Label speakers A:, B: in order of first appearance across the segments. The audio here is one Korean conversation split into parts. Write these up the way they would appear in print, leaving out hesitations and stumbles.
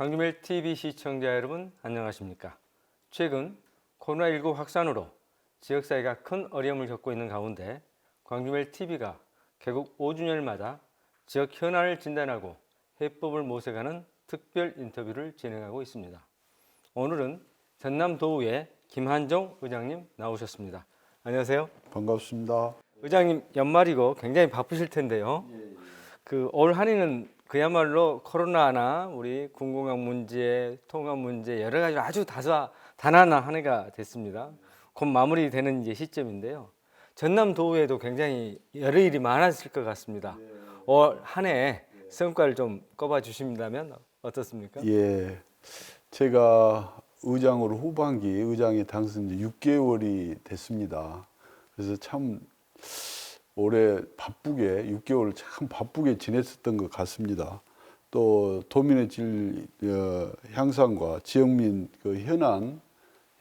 A: 광주멜 TV 시청자 여러분 안녕하십니까? 최근 코로나19 확산으로 지역사회가 큰 어려움을 겪고 있는 가운데 광주멜 TV가 개국 5주년마다 지역 현안을 진단하고 해법을 모색하는 특별 인터뷰를 진행하고 있습니다. 오늘은 전남도의회 김한종 의장님 나오셨습니다. 안녕하세요.
B: 반갑습니다.
A: 의장님 연말이고 굉장히 바쁘실 텐데요. 올 한해는 그야말로 코로나나 우리 군공학 문제, 통합 문제 여러 가지 아주 다난한 한 해가 됐습니다. 곧 마무리되는 이제 시점인데요. 전남도의회도 굉장히 여러 일이 많았을 것 같습니다. 올 한 해 성과를 좀 꼽아 주신다면 어떻습니까?
B: 예, 제가 의장으로 후반기 의장에 당선된 지 6개월이 됐습니다. 그래서 참 올해 바쁘게 6개월 참 바쁘게 지냈었던 것 같습니다. 또 도민의 질 향상과 지역민 현안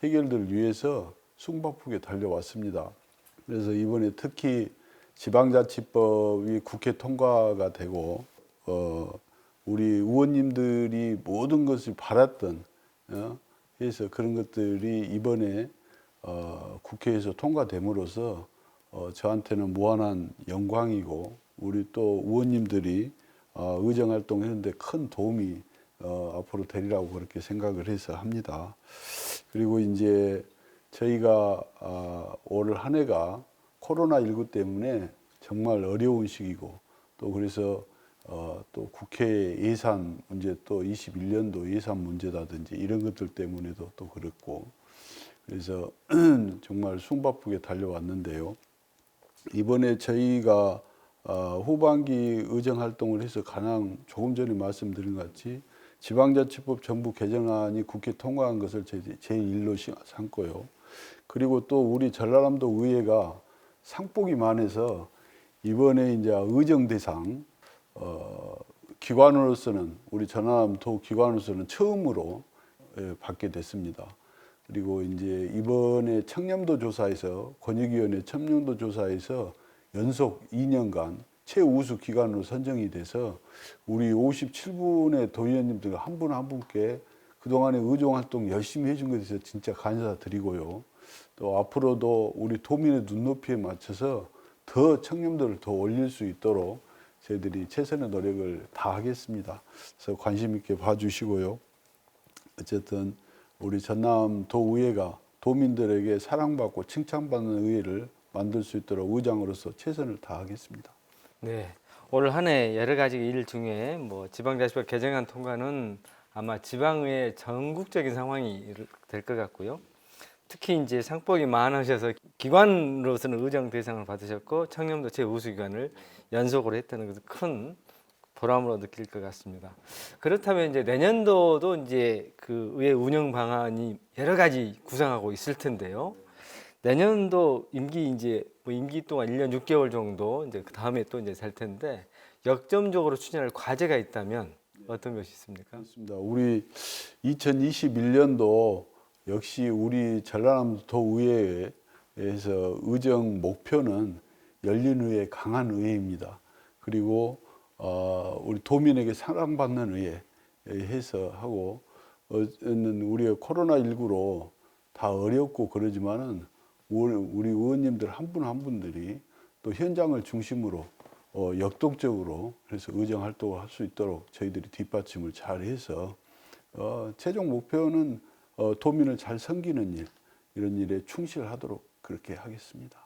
B: 해결들을 위해서 숨바쁘게 달려왔습니다. 그래서 이번에 특히 지방자치법이 국회 통과가 되고 우리 의원님들이 모든 것을 바랐던 해서 그런 것들이 이번에 국회에서 통과됨으로써 저한테는 무한한 영광이고 우리 또 의원님들이 의정 활동했는데 큰 도움이 앞으로 되리라고 그렇게 생각을 해서 합니다. 그리고 이제 저희가 올 한 해가 코로나19 때문에 정말 어려운 시기고 또 그래서 또 국회 예산 문제 또 21년도 예산 문제라든지 이런 것들 때문에도 또 그렇고 그래서 정말 숨바쁘게 달려왔는데요. 이번에 저희가 후반기 의정 활동을 해서 가장 조금 전에 말씀드린 것 같이 지방자치법 정부 개정안이 국회 통과한 것을 제1로 삼고요. 그리고 또 우리 전라남도 의회가 상복이 많아서 이번에 이제 의정 대상 기관으로서는 우리 전남도 기관으로서는 처음으로 받게 됐습니다. 그리고 이제 이번에 청렴도 조사에서 권익위원회 청렴도 조사에서 연속 2년간 최우수 기관으로 선정이 돼서 우리 57분의 도의원님들 한 분 한 분께 그동안에 의정 활동 열심히 해준 것에 대해서 진짜 감사드리고요. 또 앞으로도 우리 도민의 눈높이에 맞춰서 더 청렴도를 더 올릴 수 있도록 저희들이 최선의 노력을 다하겠습니다. 그래서 관심 있게 봐주시고요. 어쨌든 우리 전남도의회가 도민들에게 사랑받고 칭찬받는 의회를 만들 수 있도록 의장으로서 최선을 다하겠습니다.
A: 네, 올 한 해 여러 가지 일 중에 지방자치법 개정안 통과는 아마 지방의 전국적인 상황이 될 것 같고요. 특히 이제 상복이 많으셔서 기관으로서는 의정 대상을 받으셨고 청렴도 최우수 기관을 연속으로 했다는 것은 큰 보람으로 느낄 것 같습니다. 그렇다면 이제 내년도도 이제 그 의회 운영 방안이 여러 가지 구상하고 있을 텐데요. 내년도 임기 동안 1년 6개월 정도 이제 그 다음에 또 이제 살 텐데 역점적으로 추진할 과제가 있다면 어떤 것이 있습니까?
B: 그렇습니다. 우리 2021년도 역시 우리 전라남도 도의회에서 의정 목표는 열린 의회, 강한 의회입니다. 그리고 우리 도민에게 사랑받는 의회 해서 하고 우리가 코로나19로 다 어렵고 그러지만은 우리 의원님들 한 분 한 분들이 또 현장을 중심으로 역동적으로 그래서 의정 활동을 할 수 있도록 저희들이 뒷받침을 잘 해서 최종 목표는 도민을 잘 섬기는 일, 이런 일에 충실하도록 그렇게 하겠습니다.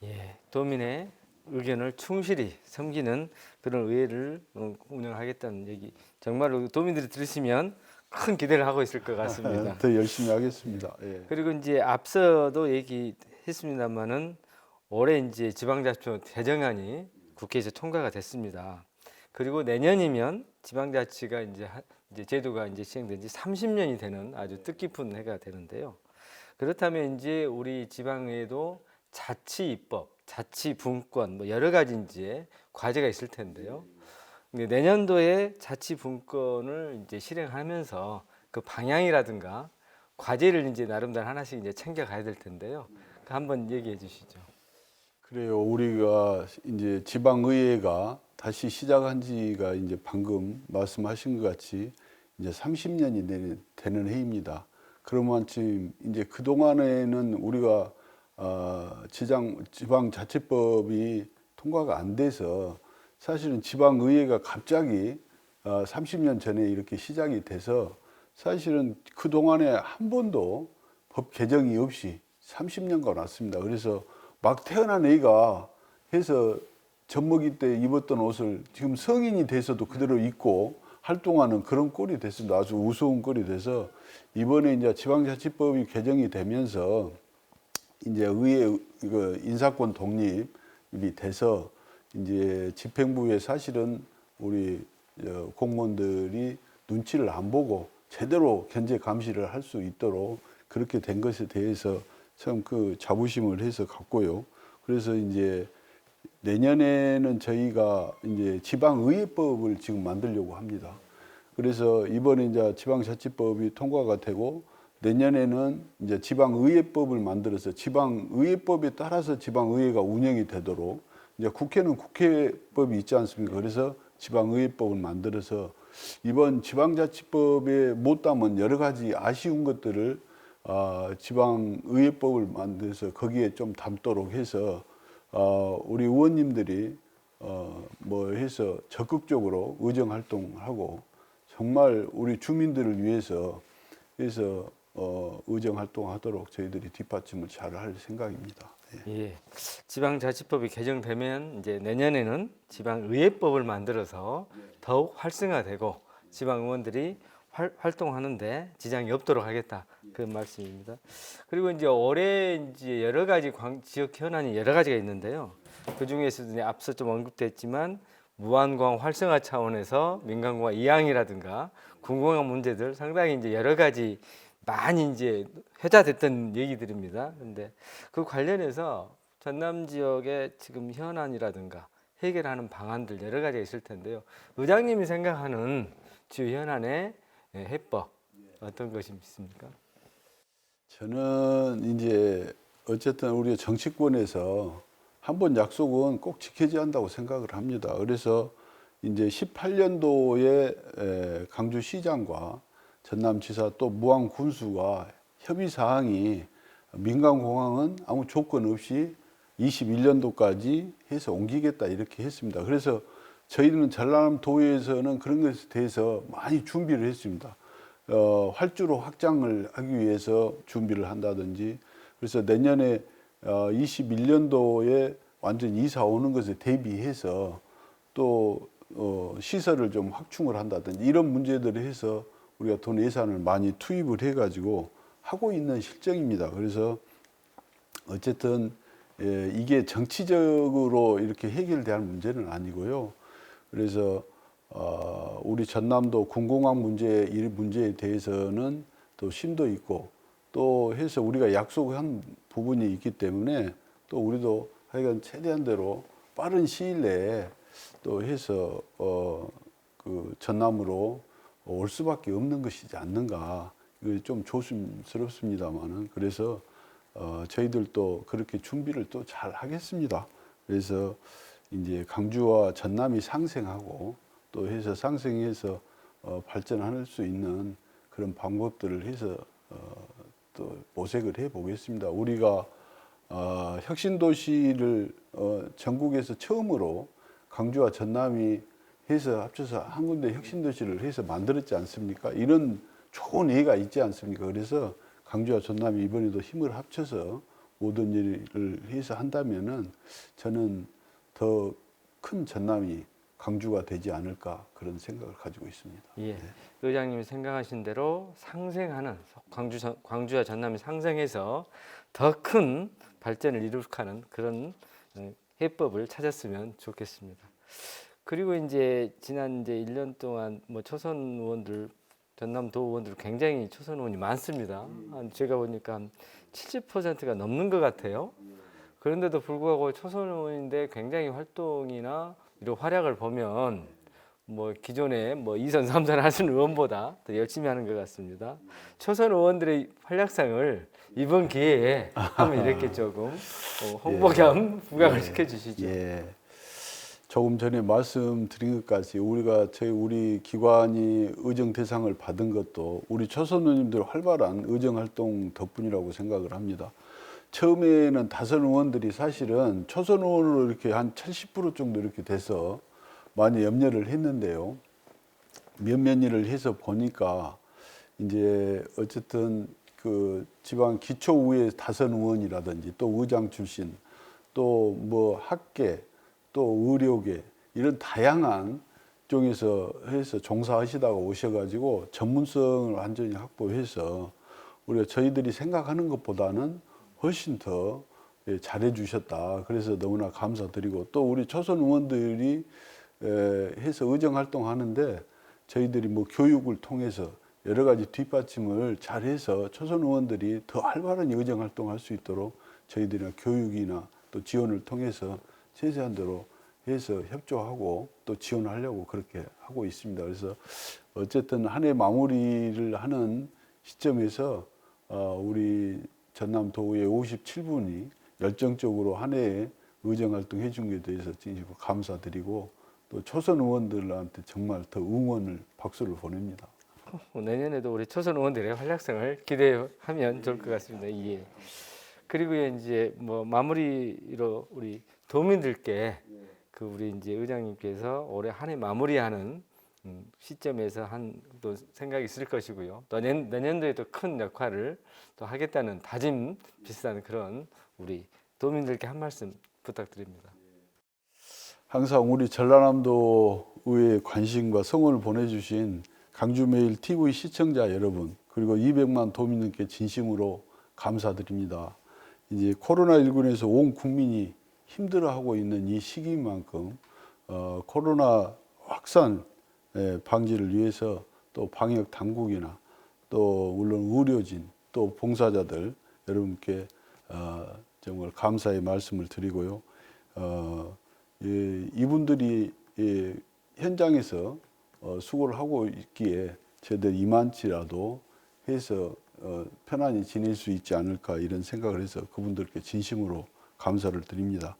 A: 예, 도민의 의견을 충실히 섬기는 그런 의회를 운영하겠다는 얘기 정말로 도민들이 들으시면 큰 기대를 하고 있을 것 같습니다.
B: 더 열심히 하겠습니다. 예.
A: 그리고 이제 앞서도 얘기했습니다만은 올해 이제 지방자치법 개정안이 국회에서 통과가 됐습니다. 그리고 내년이면 지방자치가 이제 제도가 이제 시행된 지 30년이 되는 아주 뜻깊은 해가 되는데요. 그렇다면 이제 우리 지방에도 자치 입법, 자치 분권 여러 가지 이제 과제가 있을 텐데요. 근데 내년도에 자치 분권을 이제 실행하면서 그 방향이라든가 과제를 이제 나름대로 하나씩 이제 챙겨 가야 될 텐데요. 한번 얘기해 주시죠.
B: 그래요. 우리가 이제 지방의회가 다시 시작한 지가 이제 방금 말씀하신 것 같이 이제 30년이 되는 해입니다. 그러면 지금 이제 그 동안에는 우리가 지방자치법이 통과가 안 돼서 사실은 지방의회가 갑자기 30년 전에 이렇게 시작이 돼서 사실은 그 동안에 한 번도 법 개정이 없이 30년간 왔습니다. 그래서 막 태어난 애가 해서 젖먹이 때 입었던 옷을 지금 성인이 돼서도 그대로 입고 활동하는 그런 꼴이 됐습니다. 아주 우스운 꼴이 돼서 이번에 이제 지방자치법이 개정이 되면서 이제 의회 인사권 독립이 돼서 이제 집행부에 사실은 우리 공무원들이 눈치를 안 보고 제대로 견제 감시를 할 수 있도록 그렇게 된 것에 대해서 참 그 자부심을 해서 갖고요. 그래서 이제 내년에는 저희가 이제 지방의회법을 지금 만들려고 합니다. 그래서 이번에 이제 지방자치법이 통과가 되고 내년에는 이제 지방의회법을 만들어서 지방의회법에 따라서 지방의회가 운영이 되도록 이제 국회는 국회법이 있지 않습니까? 그래서 지방의회법을 만들어서 이번 지방자치법에 못 담은 여러 가지 아쉬운 것들을 지방의회법을 만들어서 거기에 좀 담도록 해서 우리 의원님들이 뭐 해서 적극적으로 의정 활동하고 정말 우리 주민들을 위해서 해서 의정 활동하도록 저희들이 뒷받침을 잘 할 생각입니다. 예.
A: 예. 지방자치법이 개정되면 이제 내년에는 지방의회법을 만들어서 더욱 활성화되고 지방의원들이 활동하는데 지장이 없도록 하겠다 그 말씀입니다. 그리고 이제 올해 이제 여러 가지 지역 현안이 여러 가지가 있는데요. 그 중에서도 이제 앞서 좀 언급됐지만 무한공항 활성화 차원에서 민간공항 이양이라든가 군공항 문제들 상당히 이제 여러 가지 많이 이제 회자됐던 얘기들입니다. 그런데 그 관련해서 전남 지역의 지금 현안이라든가 해결하는 방안들 여러 가지가 있을 텐데요. 의장님이 생각하는 주요 현안의 해법 어떤 것이 있습니까?
B: 저는 이제 어쨌든 우리 정치권에서 한번 약속은 꼭 지켜져야 한다고 생각을 합니다. 그래서 이제 18년도에 강주시장과 전남지사 또 무안군수가 협의 사항이 민간공항은 아무 조건 없이 21년도까지 해서 옮기겠다 이렇게 했습니다. 그래서 저희는 전남도에서는 그런 것에 대해서 많이 준비를 했습니다. 활주로 확장을 하기 위해서 준비를 한다든지 그래서 내년에 21년도에 완전 이사 오는 것에 대비해서 또 시설을 좀 확충을 한다든지 이런 문제들을 해서 우리가 돈 예산을 많이 투입을 해가지고 하고 있는 실정입니다. 그래서 어쨌든 이게 정치적으로 이렇게 해결될 문제는 아니고요. 그래서 우리 전남도 군공항 이 문제에 대해서는 또 심도 있고 또 해서 우리가 약속한 부분이 있기 때문에 또 우리도 하여간 최대한대로 빠른 시일 내에 또 해서 그 전남으로 올 수밖에 없는 것이지 않는가. 이거 좀 조심스럽습니다만은 그래서 저희들도 그렇게 준비를 또 잘 하겠습니다. 그래서 이제 강주와 전남이 상생하고 또 해서 상생해서 발전할 수 있는 그런 방법들을 해서 또 모색을 해 보겠습니다. 우리가 혁신도시를 전국에서 처음으로 강주와 전남이 해서 합쳐서 한 군데 혁신도시를 해서 만들었지 않습니까? 이런 좋은 예가 있지 않습니까? 그래서 강주와 전남이 이번에도 힘을 합쳐서 모든 일을 해서 한다면은 저는 더 큰 전남이 강주가 되지 않을까 그런 생각을 가지고 있습니다.
A: 예, 의장님이 생각하신 대로 상생하는 광주와 전남이 상생해서 더 큰 발전을 이룩하는 그런 해법을 찾았으면 좋겠습니다. 그리고 이제 지난 이제 1년 동안 뭐 초선 의원들, 전남도 의원들 굉장히 초선 의원이 많습니다. 제가 보니까 한 70%가 넘는 것 같아요. 그런데도 불구하고 초선 의원인데 굉장히 활동이나 이런 활약을 보면 뭐 기존에 뭐 2선, 3선 하시는 의원보다 더 열심히 하는 것 같습니다. 초선 의원들의 활약상을 이번 기회에 한번 이렇게 조금 홍보 겸 부각을 시켜주시죠.
B: 예. 조금 전에 말씀드린 것까지 우리 기관이 의정 대상을 받은 것도 우리 초선 의원님들 활발한 의정 활동 덕분이라고 생각을 합니다. 처음에는 다선 의원들이 사실은 초선 의원으로 이렇게 한 70% 정도 이렇게 돼서 많이 염려를 했는데요. 몇몇 일을 해서 보니까 이제 어쨌든 그 지방 기초의회 다선 의원이라든지 또 의장 출신 또 뭐 학계 또 의료계 이런 다양한 쪽에서 해서 종사하시다가 오셔가지고 전문성을 완전히 확보해서 우리가 저희들이 생각하는 것보다는 훨씬 더 잘해 주셨다. 그래서 너무나 감사드리고 또 우리 초선 의원들이 해서 의정 활동하는데 저희들이 뭐 교육을 통해서 여러 가지 뒷받침을 잘해서 초선 의원들이 더 활발한 의정 활동할 수 있도록 저희들이나 교육이나 또 지원을 통해서 세세한 대로 해서 협조하고 또 지원하려고 그렇게 하고 있습니다. 그래서 어쨌든 한 해 마무리를 하는 시점에서 우리 전남 도의회 57분이 열정적으로 한 해에 의정 활동 해준 것에 대해서 진심으로 감사드리고 또 초선 의원들한테 정말 더 응원을 박수를 보냅니다.
A: 내년에도 우리 초선 의원들의 활약상을 기대하면 좋을 것 같습니다. 예. 그리고 이제 뭐 마무리로 우리 도민들께 그 우리 이제 의장님께서 올해 한 해 마무리하는 시점에서 한 또 생각이 있을 것이고요. 또 내년도에도 큰 역할을 또 하겠다는 다짐 비슷한 그런 우리 도민들께 한 말씀 부탁드립니다.
B: 항상 우리 전라남도 의회에 관심과 성원을 보내주신 강주메일 TV 시청자 여러분 그리고 200만 도민님께 진심으로 감사드립니다. 이제 코로나19에서 온 국민이 힘들어하고 있는 이 시기만큼 코로나 확산 방지를 위해서 또 방역 당국이나 또 물론 의료진 또 봉사자들 여러분께 정말 감사의 말씀을 드리고요. 이분들이 현장에서 수고를 하고 있기에 저희들 이만치라도 해서 편안히 지낼 수 있지 않을까 이런 생각을 해서 그분들께 진심으로 감사를 드립니다.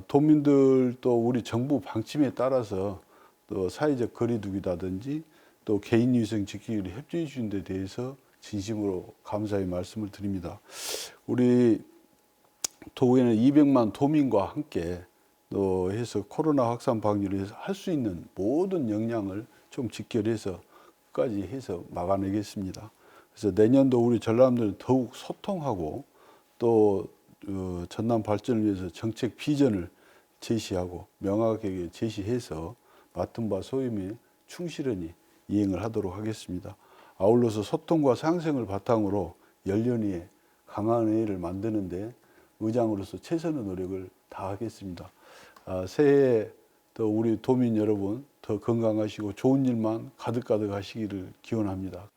B: 도민들 또 우리 정부 방침에 따라서 또 사회적 거리두기라든지 또 개인위생 지키기를 협조해 주신 데 대해서 진심으로 감사의 말씀을 드립니다. 우리 도의회는 200만 도민과 함께 또 해서 코로나 확산 방지를 위해서 할 수 있는 모든 역량을 좀 직결해서 끝까지 해서 막아내겠습니다. 그래서 내년도 우리 전남도는 더욱 소통하고 또 전남 발전을 위해서 정책 비전을 제시하고 명확하게 제시해서 맡은 바 소임에 충실히 이행을 하도록 하겠습니다. 아울러서 소통과 상생을 바탕으로 열년위에 강한 회의를 만드는데 의장으로서 최선의 노력을 다하겠습니다. 새해 더 우리 도민 여러분 더 건강하시고 좋은 일만 가득가득 하시기를 기원합니다.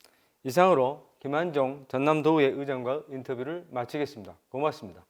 A: 이상으로 김한종 전남도의회 의장과 인터뷰를 마치겠습니다. 고맙습니다.